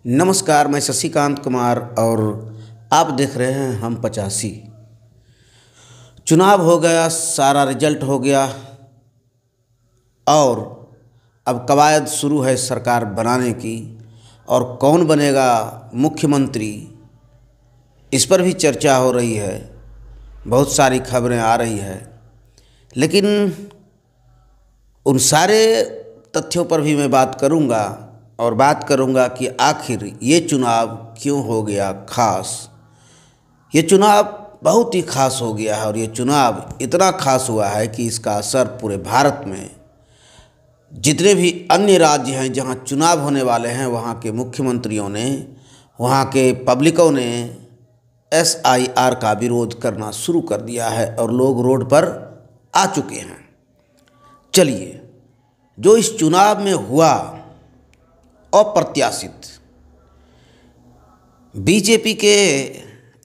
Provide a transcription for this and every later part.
नमस्कार, मैं शशिकांत कुमार और आप देख रहे हैं हम 85। चुनाव हो गया, सारा रिजल्ट हो गया और अब कवायद शुरू है सरकार बनाने की। और कौन बनेगा मुख्यमंत्री, इस पर भी चर्चा हो रही है, बहुत सारी खबरें आ रही है। लेकिन उन सारे तथ्यों पर भी मैं बात करूंगा और बात करूंगा कि आखिर ये चुनाव क्यों हो गया खास। ये चुनाव बहुत ही खास हो गया है और ये चुनाव इतना खास हुआ है कि इसका असर पूरे भारत में जितने भी अन्य राज्य हैं जहां चुनाव होने वाले हैं, वहां के मुख्यमंत्रियों ने, वहां के पब्लिकों ने SIR का विरोध करना शुरू कर दिया है और लोग रोड पर आ चुके हैं। चलिए, जो इस चुनाव में हुआ अप्रत्याशित, बीजेपी के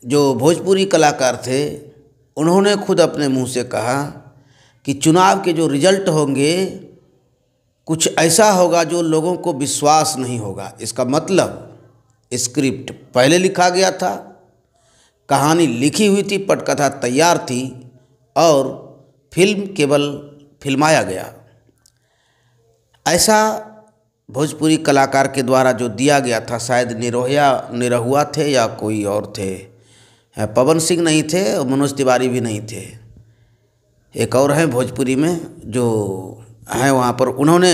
जो भोजपुरी कलाकार थे उन्होंने खुद अपने मुंह से कहा कि चुनाव के जो रिजल्ट होंगे कुछ ऐसा होगा जो लोगों को विश्वास नहीं होगा। इसका मतलब स्क्रिप्ट पहले लिखा गया था, कहानी लिखी हुई थी, पटकथा तैयार थी और फिल्म केवल फिल्माया गया। ऐसा भोजपुरी कलाकार के द्वारा जो दिया गया था, शायद निरहुआ थे या कोई और थे, पवन सिंह नहीं थे और मनोज तिवारी भी नहीं थे, एक और हैं भोजपुरी में जो हैं वहाँ पर। उन्होंने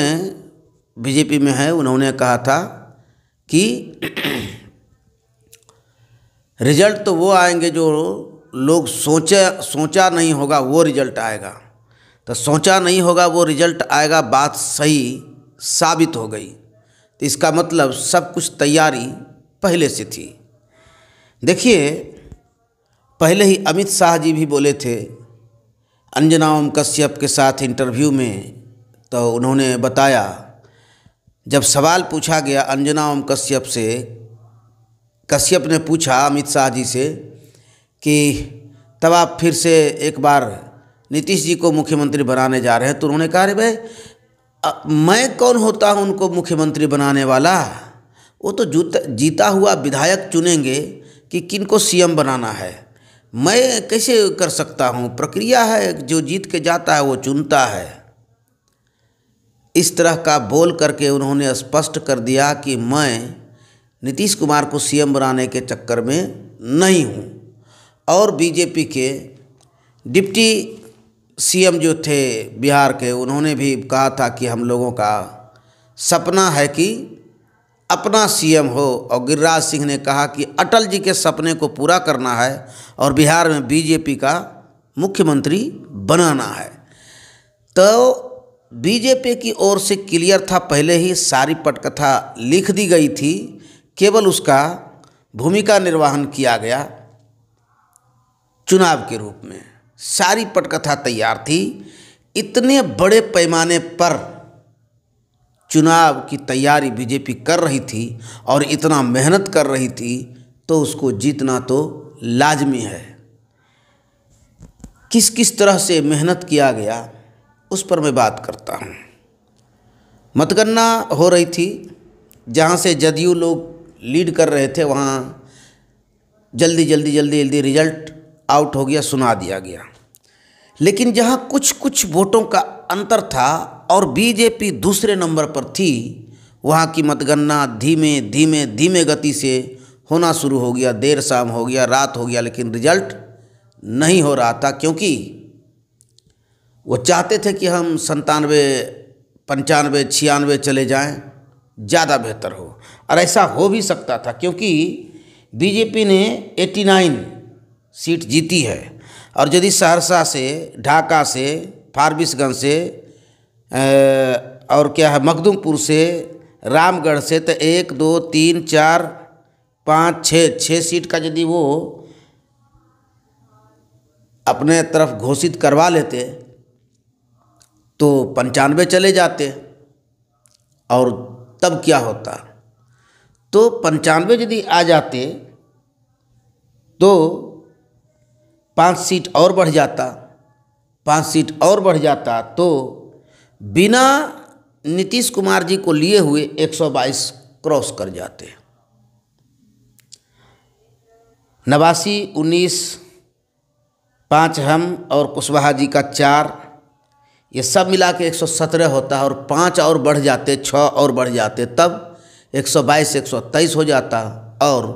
बीजेपी में है, उन्होंने कहा था कि रिजल्ट तो वो आएंगे जो लोग सोचा नहीं होगा वो रिजल्ट आएगा। तो सोचा नहीं होगा वो रिजल्ट आएगा, बात सही साबित हो गई। तो इसका मतलब सब कुछ तैयारी पहले से थी। देखिए, पहले ही अमित शाह जी भी बोले थे अंजना ओम कश्यप के साथ इंटरव्यू में। तो उन्होंने बताया, जब सवाल पूछा गया अंजना ओम कश्यप से, कश्यप ने पूछा अमित शाह जी से कि तब आप फिर से एक बार नीतीश जी को मुख्यमंत्री बनाने जा रहे हैं, तो उन्होंने कहा, अरे भाई मैं कौन होता हूं उनको मुख्यमंत्री बनाने वाला, वो तो जीता हुआ विधायक चुनेंगे कि किनको CM बनाना है, मैं कैसे कर सकता हूं, प्रक्रिया है, जो जीत के जाता है वो चुनता है। इस तरह का बोल करके उन्होंने स्पष्ट कर दिया कि मैं नीतीश कुमार को CM बनाने के चक्कर में नहीं हूं। और बीजेपी के डिप्टी CM जो थे बिहार के, उन्होंने भी कहा था कि हम लोगों का सपना है कि अपना CM हो। और गिरिराज सिंह ने कहा कि अटल जी के सपने को पूरा करना है और बिहार में बीजेपी का मुख्यमंत्री बनाना है। तो बीजेपी की ओर से क्लियर था, पहले ही सारी पटकथा लिख दी गई थी, केवल उसका भूमिका निर्वहन किया गया चुनाव के रूप में। सारी पटकथा तैयार थी। इतने बड़े पैमाने पर चुनाव की तैयारी बीजेपी कर रही थी और इतना मेहनत कर रही थी, तो उसको जीतना तो लाजमी है। किस किस तरह से मेहनत किया गया उस पर मैं बात करता हूँ। मतगणना हो रही थी, जहाँ से जदयू लोग लीड कर रहे थे, वहाँ जल्दी रिजल्ट आउट हो गया, सुना दिया गया। लेकिन जहाँ कुछ कुछ वोटों का अंतर था और बीजेपी दूसरे नंबर पर थी, वहाँ की मतगणना धीमे गति से होना शुरू हो गया। देर शाम हो गया, रात हो गया, लेकिन रिजल्ट नहीं हो रहा था, क्योंकि वो चाहते थे कि हम 97, 95, 96 चले जाएं, ज़्यादा बेहतर हो। और ऐसा हो भी सकता था, क्योंकि बीजेपी ने 89 सीट जीती है। और यदि सहरसा से, ढाका से, फारबिसगंज से और क्या है, मखदूमपुर से, रामगढ़ से, तो 1, 2, 3, 4, 5, 6 सीट का यदि वो अपने तरफ घोषित करवा लेते तो 95 चले जाते। और तब क्या होता, तो 95 यदि आ जाते तो 5 सीट और बढ़ जाता, 5 सीट और बढ़ जाता, तो बिना नीतीश कुमार जी को लिए हुए 122 क्रॉस कर जाते। नवासी 19, 5 हम और कुशवाहा जी का 4, ये सब मिला के 117 होता है। और 5 और बढ़ जाते, 6 और बढ़ जाते, तब 122 123 हो जाता और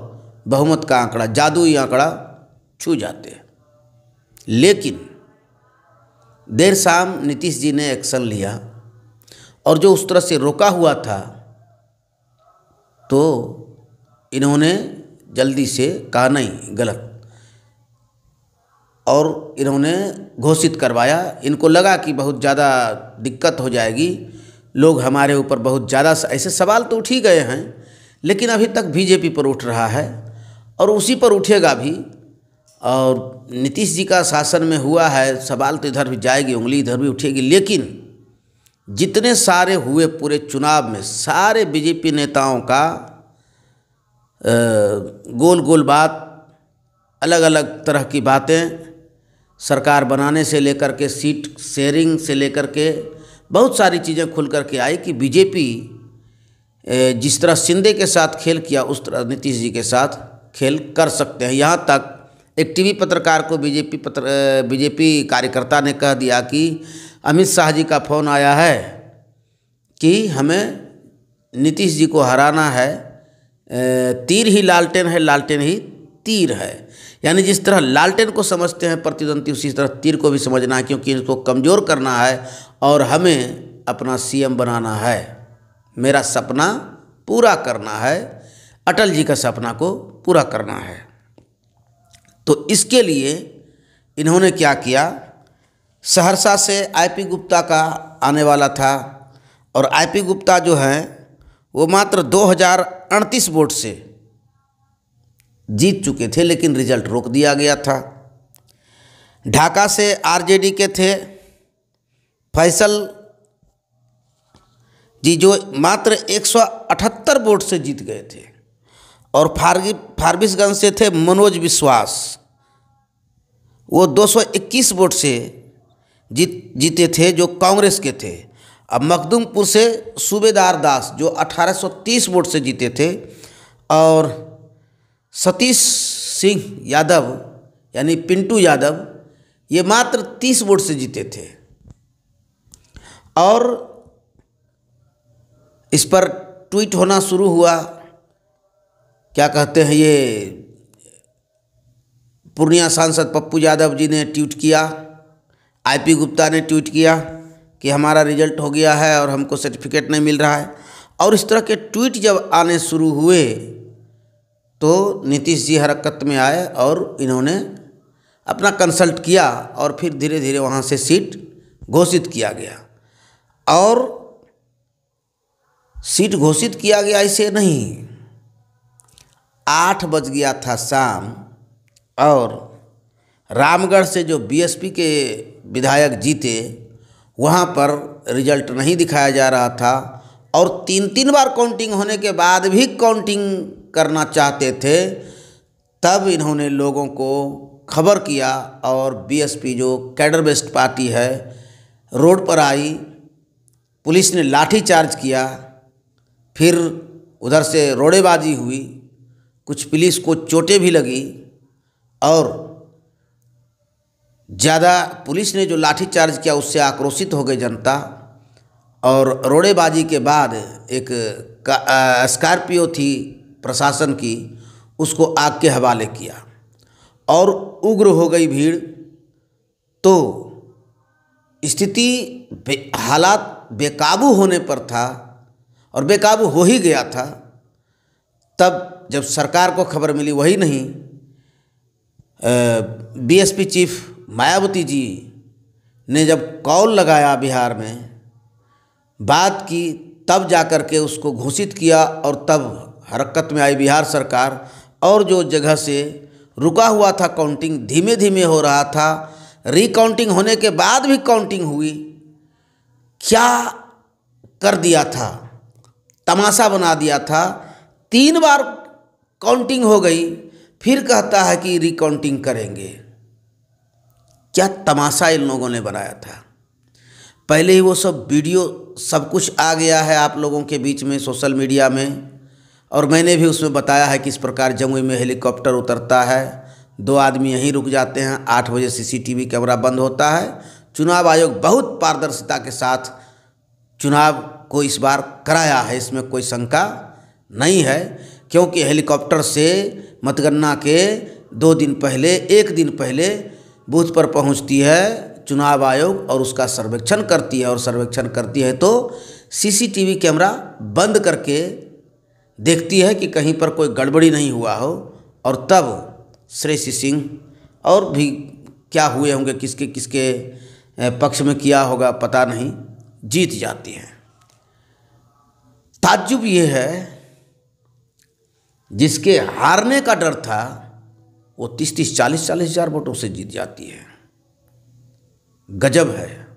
बहुमत का आंकड़ा, जादुई आंकड़ा छू जाते। लेकिन देर शाम नीतीश जी ने एक्शन लिया और जो उस तरह से रोका हुआ था तो इन्होंने जल्दी से कहा नहीं, गलत, और इन्होंने घोषित करवाया। इनको लगा कि बहुत ज़्यादा दिक्कत हो जाएगी, लोग हमारे ऊपर बहुत ज़्यादा, ऐसे सवाल तो उठ ही गए हैं, लेकिन अभी तक बीजेपी पर उठ रहा है और उसी पर उठेगा भी। और नीतीश जी का शासन में हुआ है, सवाल तो इधर भी जाएगी, उंगली इधर भी उठेगी। लेकिन जितने सारे हुए पूरे चुनाव में, सारे बीजेपी नेताओं का गोल गोल बात, अलग अलग तरह की बातें, सरकार बनाने से लेकर के, सीट शेयरिंग से लेकर के, बहुत सारी चीज़ें खुल कर के आई कि बीजेपी जिस तरह शिंदे के साथ खेल किया उस तरह नीतीश जी के साथ खेल कर सकते हैं। यहाँ तक एक टीवी पत्रकार को बीजेपी कार्यकर्ता ने कह दिया कि अमित शाह जी का फ़ोन आया है कि हमें नीतीश जी को हराना है, तीर ही लालटेन है, लालटेन ही तीर है। यानी जिस तरह लालटेन को समझते हैं प्रतिद्वंदी, उसी तरह तीर को भी समझना है, क्योंकि इसको कमज़ोर करना है और हमें अपना सीएम बनाना है, मेरा सपना पूरा करना है, अटल जी का सपना को पूरा करना है। तो इसके लिए इन्होंने क्या किया, सहरसा से आईपी गुप्ता का आने वाला था और आईपी गुप्ता जो है वो मात्र 2038 वोट से जीत चुके थे, लेकिन रिजल्ट रोक दिया गया था। ढाका से आरजेडी के थे फैसल जी, जो मात्र 178 वोट से जीत गए थे। और फारबिसगंज से थे मनोज विश्वास, वो 221 वोट से जीते थे, जो कांग्रेस के थे। अब मखदूमपुर से सूबेदार दास जो 1830 वोट से जीते थे, और सतीश सिंह यादव यानी पिंटू यादव, ये मात्र 30 वोट से जीते थे। और इस पर ट्वीट होना शुरू हुआ, क्या कहते हैं, ये पूर्णिया सांसद पप्पू यादव जी ने ट्वीट किया, आईपी गुप्ता ने ट्वीट किया कि हमारा रिजल्ट हो गया है और हमको सर्टिफिकेट नहीं मिल रहा है। और इस तरह के ट्वीट जब आने शुरू हुए तो नीतीश जी हरकत में आए और इन्होंने अपना कंसल्ट किया और फिर धीरे धीरे वहाँ से सीट घोषित किया गया। और सीट घोषित किया गया ऐसे नहीं, 8 बज गया था शाम, और रामगढ़ से जो बीएसपी के विधायक जीते वहाँ पर रिजल्ट नहीं दिखाया जा रहा था। और 3 बार काउंटिंग होने के बाद भी काउंटिंग करना चाहते थे, तब इन्होंने लोगों को खबर किया और बीएसपी जो कैडर बेस्ड पार्टी है रोड पर आई, पुलिस ने लाठी चार्ज किया, फिर उधर से रोड़ेबाजी हुई, कुछ पुलिस को चोटें भी लगी। और ज़्यादा पुलिस ने जो लाठी चार्ज किया उससे आक्रोशित हो गई जनता, और रोड़ेबाजी के बाद एक स्कॉर्पियो थी प्रशासन की, उसको आग के हवाले किया और उग्र हो गई भीड़। तो स्थिति हालात बेकाबू होने पर था और बेकाबू हो ही गया था। तब जब सरकार को खबर मिली, वही नहीं, बीएसपी चीफ मायावती जी ने जब कॉल लगाया बिहार में, बात की, तब जाकर के उसको घोषित किया और तब हरकत में आई बिहार सरकार। और जो जगह से रुका हुआ था काउंटिंग, धीमे धीमे हो रहा था, रिकाउंटिंग होने के बाद भी काउंटिंग हुई। क्या कर दिया था, तमाशा बना दिया था। 3 बार काउंटिंग हो गई, फिर कहता है कि रिकाउंटिंग करेंगे। क्या तमाशा इन लोगों ने बनाया था। पहले ही वो सब वीडियो सब कुछ आ गया है आप लोगों के बीच में सोशल मीडिया में, और मैंने भी उसमें बताया है कि इस प्रकार जमुई में हेलीकॉप्टर उतरता है, 2 आदमी यहीं रुक जाते हैं, 8 बजे सीसीटीवी कैमरा बंद होता है। चुनाव आयोग बहुत पारदर्शिता के साथ चुनाव को इस बार कराया है, इसमें कोई शंका नहीं है, क्योंकि हेलीकॉप्टर से मतगणना के 2 दिन पहले, 1 दिन पहले बूथ पर पहुंचती है चुनाव आयोग और उसका सर्वेक्षण करती है, और सर्वेक्षण करती है तो सीसीटीवी कैमरा बंद करके देखती है कि कहीं पर कोई गड़बड़ी नहीं हुआ हो, और तब श्रेयसी सिंह और भी क्या हुए होंगे, किसके किसके पक्ष में किया होगा पता नहीं, जीत जाती हैं। ताज्जुब ये है, जिसके हारने का डर था वो 30-30, 40-40 हज़ार वोटों से जीत जाती है। गजब है।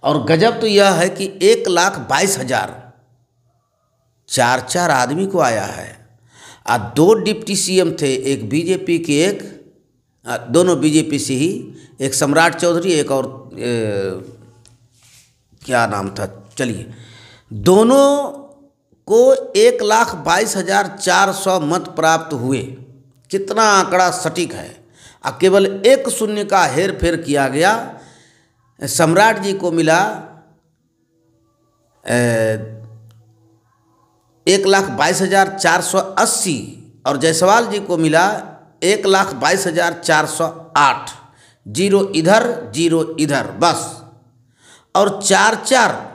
और गजब तो यह है कि 1,22,000 4 आदमी को आया है। 2 डिप्टी सीएम थे, एक बीजेपी के, दोनों बीजेपी से ही, एक सम्राट चौधरी, एक और क्या नाम था, चलिए, दोनों को 1,22,400 मत प्राप्त हुए। कितना आंकड़ा सटीक है। केवल 1 शून्य का हेर फेर किया गया। सम्राट जी को मिला 1,22,480 और जायसवाल जी को मिला 1,22,408। 0 इधर 0 इधर बस। और 4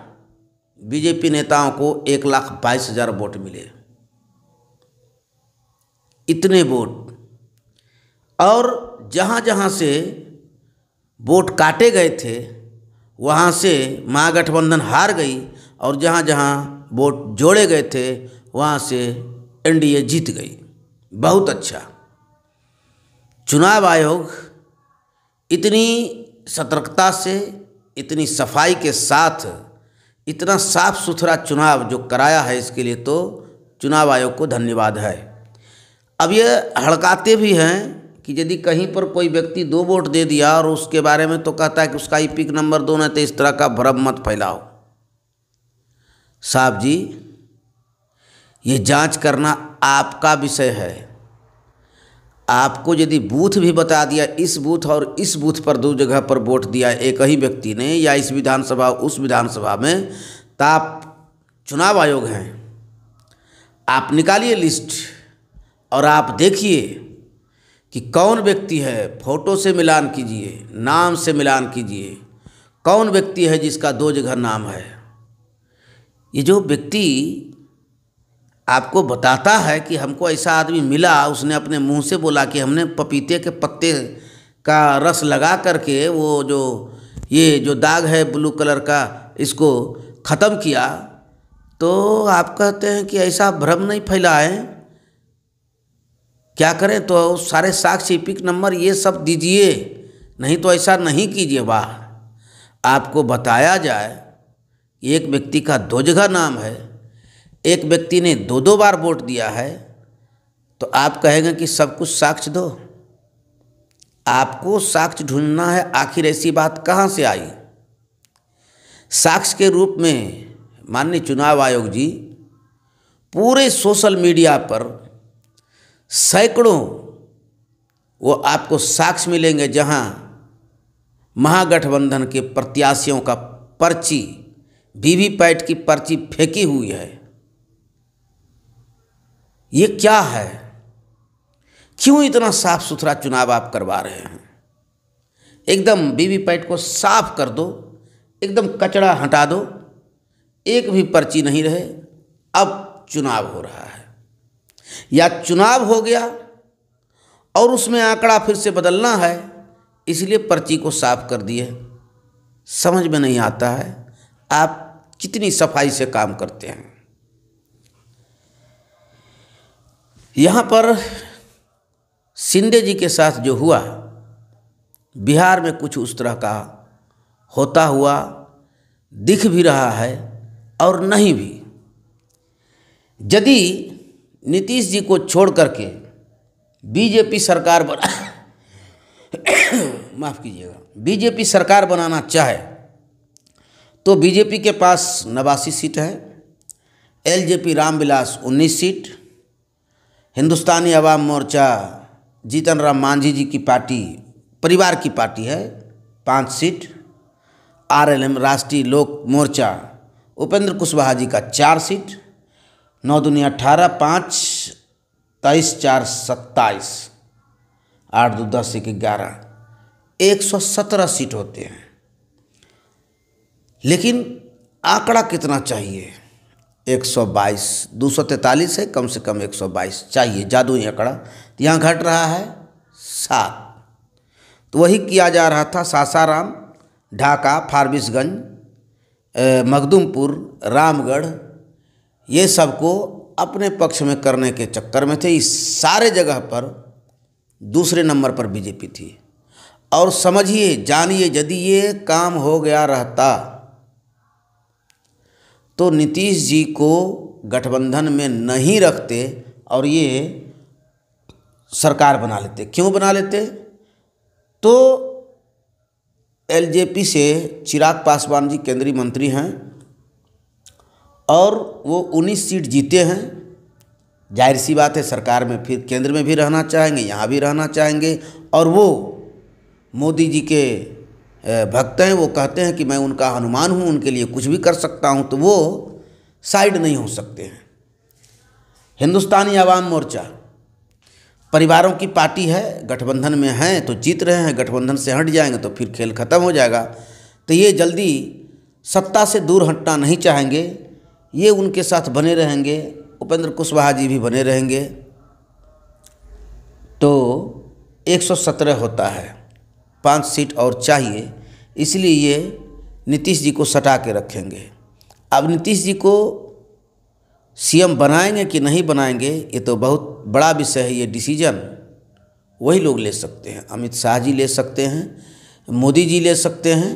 बीजेपी नेताओं को 1,22,000 वोट मिले। इतने वोट। और जहाँ जहाँ से वोट काटे गए थे वहाँ से महागठबंधन हार गई, और जहाँ जहाँ वोट जोड़े गए थे वहाँ से एनडीए जीत गई। बहुत अच्छा। चुनाव आयोग इतनी सतर्कता से, इतनी सफाई के साथ, इतना साफ सुथरा चुनाव जो कराया है, इसके लिए तो चुनाव आयोग को धन्यवाद है। अब ये हड़काते भी हैं कि यदि कहीं पर कोई व्यक्ति 2 वोट दे दिया और उसके बारे में तो कहता है कि उसका ईपिक नंबर 2 नहीं, तो इस तरह का भ्रम मत फैलाओ। साहब जी, ये जांच करना आपका विषय है। आपको यदि बूथ भी बता दिया, इस बूथ और इस बूथ पर 2 जगह पर वोट दिया एक ही व्यक्ति ने, या इस विधानसभा उस विधानसभा में, तो आप चुनाव आयोग हैं। आप निकालिए लिस्ट और आप देखिए कि कौन व्यक्ति है, फोटो से मिलान कीजिए, नाम से मिलान कीजिए, कौन व्यक्ति है जिसका 2 जगह नाम है। ये जो व्यक्ति आपको बताता है कि हमको ऐसा आदमी मिला, उसने अपने मुंह से बोला कि हमने पपीते के पत्ते का रस लगा करके वो जो ये जो दाग है ब्लू कलर का, इसको ख़त्म किया, तो आप कहते हैं कि ऐसा भ्रम नहीं फैलाएं। क्या करें, तो सारे साक्ष्य, ईपिक नंबर, ये सब दीजिए, नहीं तो ऐसा नहीं कीजिए। वाह, आपको बताया जाए एक व्यक्ति का 2 जगह नाम है, एक व्यक्ति ने 2 बार वोट दिया है, तो आप कहेंगे कि सब कुछ साक्ष्य दो। आपको साक्ष्य ढूंढना है, आखिर ऐसी बात कहाँ से आई। साक्ष्य के रूप में माननीय चुनाव आयोग जी पूरे सोशल मीडिया पर सैकड़ों वो आपको साक्ष्य मिलेंगे, जहां महागठबंधन के प्रत्याशियों का पर्ची, वीवीपैट की पर्ची फेंकी हुई है। ये क्या है? क्यों इतना साफ सुथरा चुनाव आप करवा रहे हैं? एकदम वीवीपैट को साफ कर दो, एकदम कचरा हटा दो, एक भी पर्ची नहीं रहे। अब चुनाव हो रहा है, या चुनाव हो गया और उसमें आंकड़ा फिर से बदलना है, इसलिए पर्ची को साफ कर दिए। समझ में नहीं आता है आप कितनी सफाई से काम करते हैं। यहाँ पर शिंदे जी के साथ जो हुआ, बिहार में कुछ उस तरह का होता हुआ दिख भी रहा है और नहीं भी। यदि नीतीश जी को छोड़ करके बीजेपी सरकार बना माफ़ कीजिएगा, बीजेपी सरकार बनाना चाहे तो बीजेपी के पास 89 सीट है, एलजेपी रामविलास 19 सीट, हिंदुस्तानी अवाम मोर्चा जीतन राम मांझी जी की पार्टी, परिवार की पार्टी है, 5 सीट। RLM राष्ट्रीय लोक मोर्चा उपेंद्र कुशवाहा जी का 4 सीट। 9 दूनी 18, 5 23 4 27, 8 2 10 1 11, 117 सीट होते हैं। लेकिन आंकड़ा कितना चाहिए? 122, 243 है, कम से कम 122 चाहिए, जादुई आंकड़ा। तो यहाँ घट रहा है 7। तो वही किया जा रहा था। सासाराम, ढाका, फारबिसगंज, मखदुमपुर, रामगढ़, ये सबको अपने पक्ष में करने के चक्कर में थे। इस सारे जगह पर दूसरे नंबर पर बीजेपी थी। और समझिए, जानिए, यदि ये काम हो गया रहता तो नीतीश जी को गठबंधन में नहीं रखते और ये सरकार बना लेते। क्यों बना लेते? तो LJP से चिराग पासवान जी केंद्रीय मंत्री हैं और वो 19 सीट जीते हैं। जाहिर सी बात है, सरकार में फिर केंद्र में भी रहना चाहेंगे, यहाँ भी रहना चाहेंगे। और वो मोदी जी के भक्त हैं, वो कहते हैं कि मैं उनका हनुमान हूँ, उनके लिए कुछ भी कर सकता हूँ, तो वो साइड नहीं हो सकते हैं। हिंदुस्तानी अवाम मोर्चा परिवारों की पार्टी है, गठबंधन में हैं तो जीत रहे हैं, गठबंधन से हट जाएंगे तो फिर खेल खत्म हो जाएगा। तो ये जल्दी सत्ता से दूर हटना नहीं चाहेंगे, ये उनके साथ बने रहेंगे। उपेंद्र कुशवाहा जी भी बने रहेंगे। तो 117 होता है, 5 सीट और चाहिए, इसलिए ये नीतीश जी को सटा के रखेंगे। अब नीतीश जी को CM बनाएंगे कि नहीं बनाएंगे, ये तो बहुत बड़ा विषय है। ये डिसीजन वही लोग ले सकते हैं। अमित शाह जी ले सकते हैं, मोदी जी ले सकते हैं,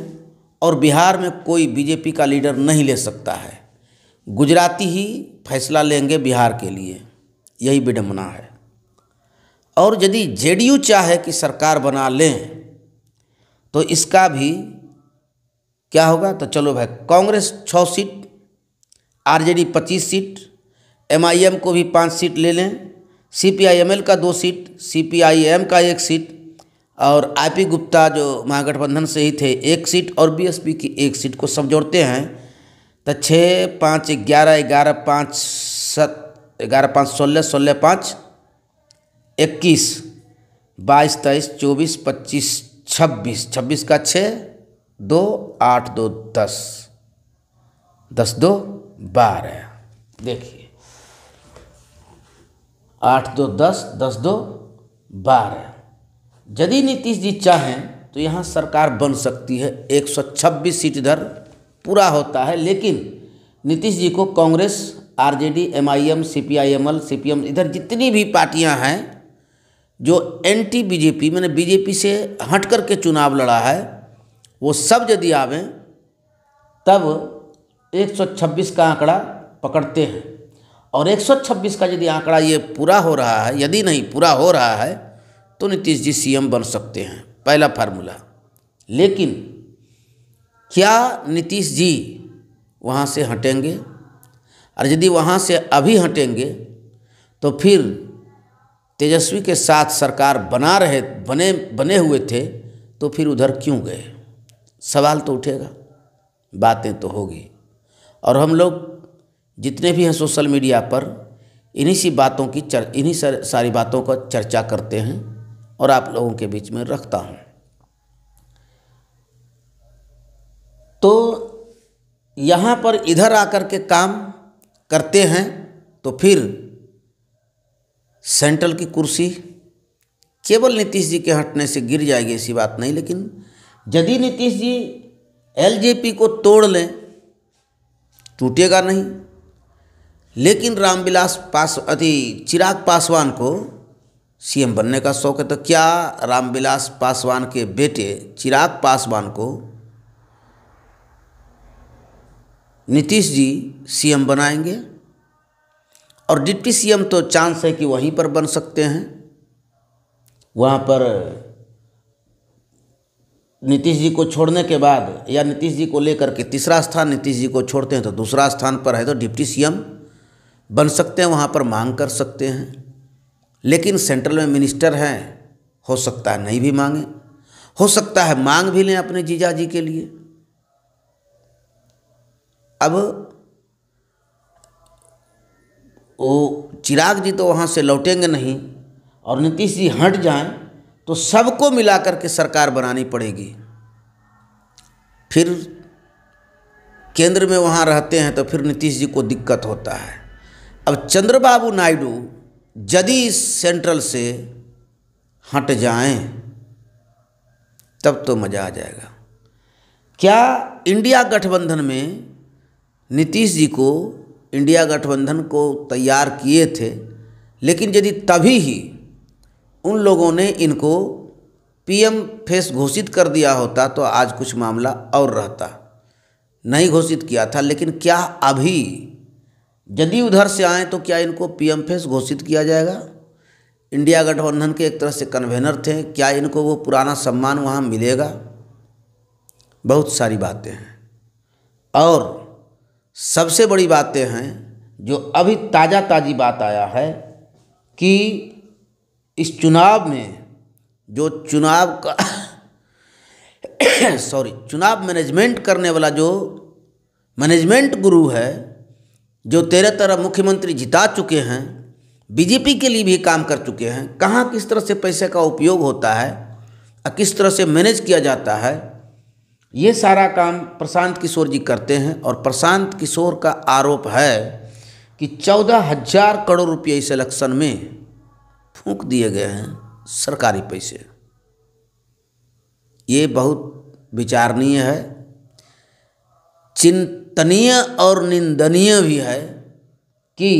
और बिहार में कोई बीजेपी का लीडर नहीं ले सकता है। गुजराती ही फैसला लेंगे बिहार के लिए, यही विडंबना है। और यदि JDU चाहे कि सरकार बना लें तो इसका भी क्या होगा? तो चलो भाई, Congress 6 seat, RJD 25 seat, MIM को भी 5 सीट ले लें, CPIML का 2 सीट, CPIM का 1 सीट, और IP गुप्ता जो महागठबंधन से ही थे 1 सीट, और BSP की 1 सीट को सब जोड़ते हैं तो 6 5 11 11 5 7 11 5 16 16 5 21 22 23 24 25 26 26 का 6 2 8 2 10 10 2 12। देखिए 8 2 10 10 2 12। यदि नीतीश जी चाहें तो यहाँ सरकार बन सकती है। 126 सीट इधर पूरा होता है, लेकिन नीतीश जी को Congress, RJD, MIM, CPIML, CPM, इधर जितनी भी पार्टियां हैं जो एंटी बीजेपी, मैंने बीजेपी से हट कर के चुनाव लड़ा है, वो सब यदि आवें तब 126 का आंकड़ा पकड़ते हैं। और 126 का यदि आंकड़ा ये पूरा हो रहा है, यदि नहीं पूरा हो रहा है, तो नीतीश जी CM बन सकते हैं, पहला फार्मूला। लेकिन क्या नीतीश जी वहाँ से हटेंगे? और यदि वहाँ से अभी हटेंगे तो फिर तेजस्वी के साथ सरकार बने हुए थे, तो फिर उधर क्यों गए? सवाल तो उठेगा, बातें तो होगी। और हम लोग जितने भी हैं सोशल मीडिया पर इन्हीं सारी बातों का चर्चा करते हैं और आप लोगों के बीच में रखता हूँ। तो यहाँ पर इधर आकर के काम करते हैं तो फिर सेंट्रल की कुर्सी केवल नीतीश जी के हटने से गिर जाएगी, ऐसी बात नहीं। लेकिन यदि नीतीश जी LJP को तोड़ लें, टूटेगा नहीं। लेकिन चिराग पासवान को CM बनने का शौक है, तो क्या रामविलास पासवान के बेटे चिराग पासवान को नीतीश जी CM बनाएंगे? और डिप्टी CM तो चांस है कि वहीं पर बन सकते हैं। वहाँ पर नीतीश जी को छोड़ने के बाद, या नीतीश जी को लेकर के तीसरा स्थान नीतीश जी को छोड़ते हैं तो दूसरा स्थान पर है, तो डिप्टी CM बन सकते हैं, वहाँ पर मांग कर सकते हैं। लेकिन सेंट्रल में मिनिस्टर हैं, हो सकता है नहीं भी मांगे, हो सकता है मांग भी लें अपने जीजाजी के लिए। अब वो चिराग जी तो वहाँ से लौटेंगे नहीं, और नीतीश जी हट जाएं तो सबको मिला करके सरकार बनानी पड़ेगी। फिर केंद्र में वहाँ रहते हैं तो फिर नीतीश जी को दिक्कत होता है। अब चंद्रबाबू नायडू यदि सेंट्रल से हट जाएं तब तो मज़ा आ जाएगा। क्या इंडिया गठबंधन में नीतीश जी को इंडिया गठबंधन को तैयार किए थे, लेकिन यदि तभी ही उन लोगों ने इनको पीएम फेस घोषित कर दिया होता तो आज कुछ मामला और रहता। नहीं घोषित किया था, लेकिन क्या अभी यदि उधर से आए तो क्या इनको पीएम फेस घोषित किया जाएगा? इंडिया गठबंधन के एक तरह से कन्वेनर थे, क्या इनको वो पुराना सम्मान वहाँ मिलेगा? बहुत सारी बातें हैं। और सबसे बड़ी बातें हैं जो अभी ताज़ी बात आया है कि इस चुनाव में जो चुनाव का चुनाव मैनेजमेंट करने वाला जो मैनेजमेंट गुरु है, जो 13 मुख्यमंत्री जिता चुके हैं, बीजेपी के लिए भी काम कर चुके हैं, कहाँ किस तरह से पैसे का उपयोग होता है और किस तरह से मैनेज किया जाता है, ये सारा काम प्रशांत किशोर जी करते हैं। और प्रशांत किशोर का आरोप है कि 14,000 करोड़ रुपये इस इलेक्शन में फूंक दिए गए हैं सरकारी पैसे। ये बहुत विचारणीय है, चिंतनीय और निंदनीय भी है कि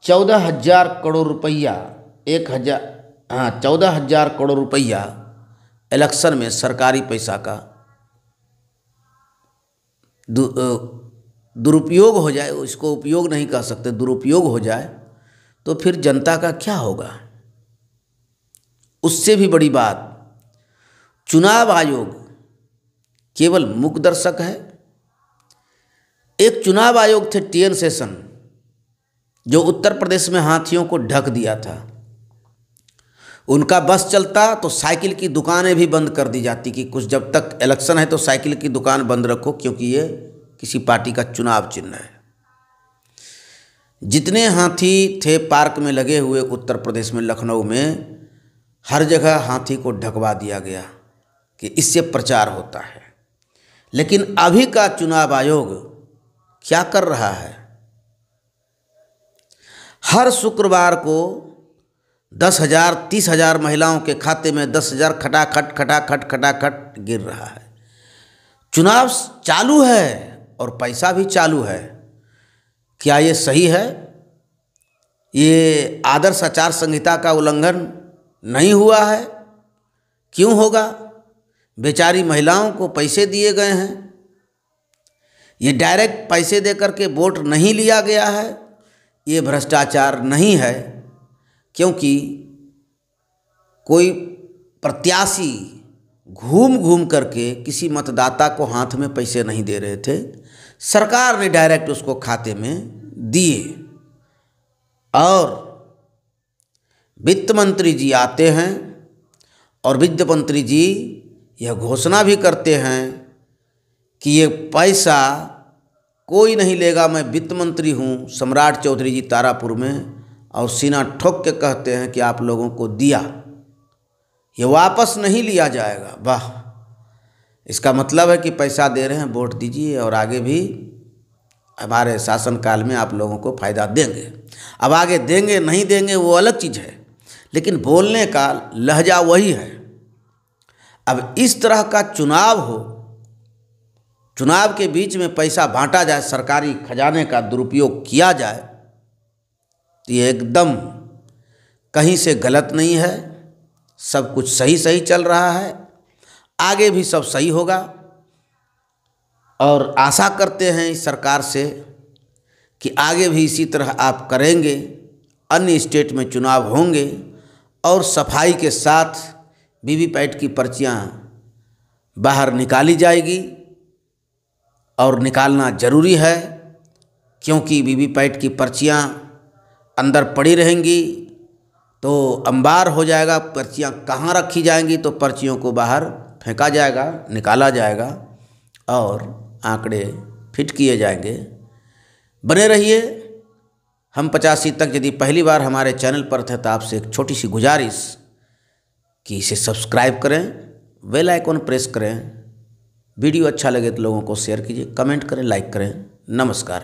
14,000 करोड़ रुपया 14,000 करोड़ रुपया इलेक्शन में सरकारी पैसा का दुरुपयोग हो जाए, इसको उपयोग नहीं कह सकते, दुरुपयोग हो जाए तो फिर जनता का क्या होगा? उससे भी बड़ी बात, चुनाव आयोग केवल मूक दर्शक है। एक चुनाव आयोग थे टीएन शेषन, जो उत्तर प्रदेश में हाथियों को ढक दिया था। उनका बस चलता तो साइकिल की दुकानें भी बंद कर दी जाती कि कुछ जब तक इलेक्शन है तो साइकिल की दुकान बंद रखो, क्योंकि ये किसी पार्टी का चुनाव चिन्ह है। जितने हाथी थे पार्क में लगे हुए उत्तर प्रदेश में, लखनऊ में, हर जगह हाथी को ढकवा दिया गया कि इससे प्रचार होता है। लेकिन अभी का चुनाव आयोग क्या कर रहा है? हर शुक्रवार को 10,000 30,000 महिलाओं के खाते में 10,000 खटाखट गिर रहा है। चुनाव चालू है और पैसा भी चालू है। क्या ये सही है? ये आदर्श आचार संहिता का उल्लंघन नहीं हुआ है? क्यों होगा? बेचारी महिलाओं को पैसे दिए गए हैं। ये डायरेक्ट पैसे दे करके वोट नहीं लिया गया है। ये भ्रष्टाचार नहीं है, क्योंकि कोई प्रत्याशी घूम घूम करके किसी मतदाता को हाथ में पैसे नहीं दे रहे थे, सरकार ने डायरेक्ट उसको खाते में दिए। और वित्त मंत्री जी आते हैं और वित्त मंत्री जी यह घोषणा भी करते हैं कि ये पैसा कोई नहीं लेगा, मैं वित्त मंत्री हूँ, सम्राट चौधरी जी तारापुर में, और सीना ठोक के कहते हैं कि आप लोगों को दिया, ये वापस नहीं लिया जाएगा। वाह! इसका मतलब है कि पैसा दे रहे हैं, वोट दीजिए और आगे भी हमारे शासनकाल में आप लोगों को फ़ायदा देंगे। अब आगे देंगे नहीं देंगे वो अलग चीज़ है, लेकिन बोलने का लहजा वही है। अब इस तरह का चुनाव हो, चुनाव के बीच में पैसा बांटा जाए, सरकारी खजाने का दुरुपयोग किया जाए, तो ये एकदम कहीं से गलत नहीं है। सब कुछ सही सही चल रहा है, आगे भी सब सही होगा। और आशा करते हैं इस सरकार से कि आगे भी इसी तरह आप करेंगे, अन्य स्टेट में चुनाव होंगे और सफाई के साथ वीवीपैट की पर्चियां बाहर निकाली जाएगी। और निकालना ज़रूरी है, क्योंकि वीवीपैट की पर्चियां अंदर पड़ी रहेंगी तो अंबार हो जाएगा। पर्चियाँ कहाँ रखी जाएंगी, तो पर्चियों को बाहर फेंका जाएगा, निकाला जाएगा और आंकड़े फिट किए जाएंगे। बने रहिए हम 85 तक। यदि पहली बार हमारे चैनल पर थे तो आपसे एक छोटी सी गुजारिश कि इसे सब्सक्राइब करें, बेल आइकन प्रेस करें। वीडियो अच्छा लगे तो लोगों को शेयर कीजिए, कमेंट करें, लाइक करें। नमस्कार।